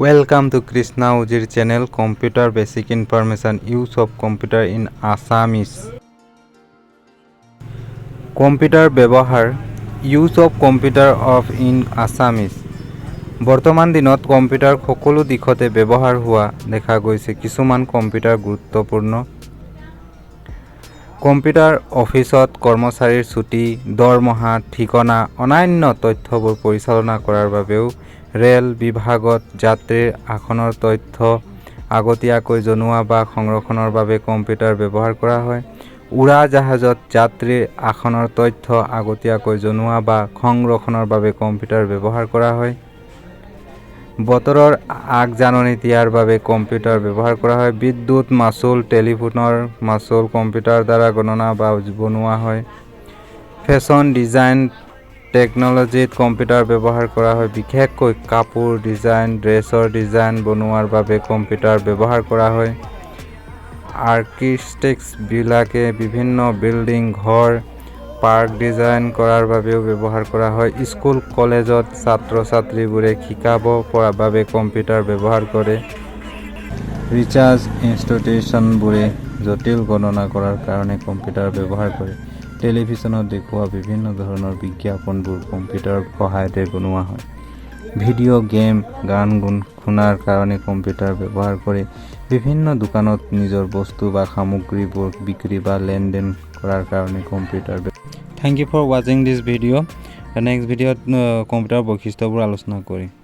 Welcome to Krishna Ujir channel. Computer basic information. Use of computer in Assamese. Computer ব্যবহাৰ. Use of computer of in Assamese. বৰ্তমান দিনত computer সকলো দিশতে ব্যৱহাৰ হোৱা দেখা গৈছে। কিছুমান কম্পিউটাৰ গুৰুত্বপূৰ্ণ। কম্পিউটাৰ অফিচত কৰ্মচাৰীৰ ছুটি, দৰমহা, ঠিকনা, অন্যান্য তথ্যবোৰ পৰিচালনা কৰাৰ বাবেও ৰেল বিভাগত যাত্ৰীৰ আসনৰ তথ্য আগতীয়াকৈ জনোৱা বা সংৰক্ষণৰ বাবে কম্পিউটাৰ ব্যৱহাৰ কৰা হয়। উৰা জাহাজত যাত্ৰীৰ আসনৰ তথ্য আগতীয়াকৈ জনোৱা বা সংৰক্ষণৰ বাবে কম্পিউটাৰ ব্যৱহাৰ কৰা হয়। বতৰৰ আগজাননী দিয়াৰ বাবে কম্পিউটাৰ ব্যৱহাৰ কৰা হয়। বিদ্যুৎ মাচুল, টেলিফোনৰ মাচুল কম্পিউটাৰ দ্বাৰা গণনা বা বনোৱা হয়। ফেশ্বন ডিজাইন টেকন'লজিত কম্পিউটাৰ ব্যৱহাৰ কৰা হয়। বিশেষকৈ কাপোৰ ডিজাইন, ড্ৰেছৰ ডিজাইন বনোৱাৰ বাবে কম্পিউটাৰ ব্যৱহাৰ কৰা হয়। আৰ্কিটেক্টবিলাকে বিভিন্ন বিল্ডিং, ঘৰ, পাৰ্ক ডিজাইন কৰাৰ বাবেও ব্যৱহাৰ কৰা হয়। স্কুল, কলেজত ছাত্ৰ-ছাত্ৰীবোৰে শিকাব পৰাৰ বাবে কম্পিউটাৰ ব্যৱহাৰ কৰে। ৰিচাৰ্চ ইনষ্টিটিউচনবোৰে জটিল গণনা কৰাৰ কাৰণে কম্পিউটাৰ ব্যৱহাৰ কৰে। টেলিভিছনত দেখুওৱা বিভিন্ন ধৰণৰ বিজ্ঞাপনবোৰ কম্পিউটাৰৰ সহায়তে বনোৱা হয়। ভিডিঅ' গেম, গান শুনাৰ কাৰণে কম্পিউটাৰ ব্যৱহাৰ কৰে। বিভিন্ন দোকানত নিজৰ বস্তু বা সামগ্ৰীবোৰ বিক্ৰী বা লেনদেন কৰাৰ কাৰণে computer. Thank you for watching this video. The next video computer বৈশিষ্ট্যবোৰ আলোচনা কৰিম।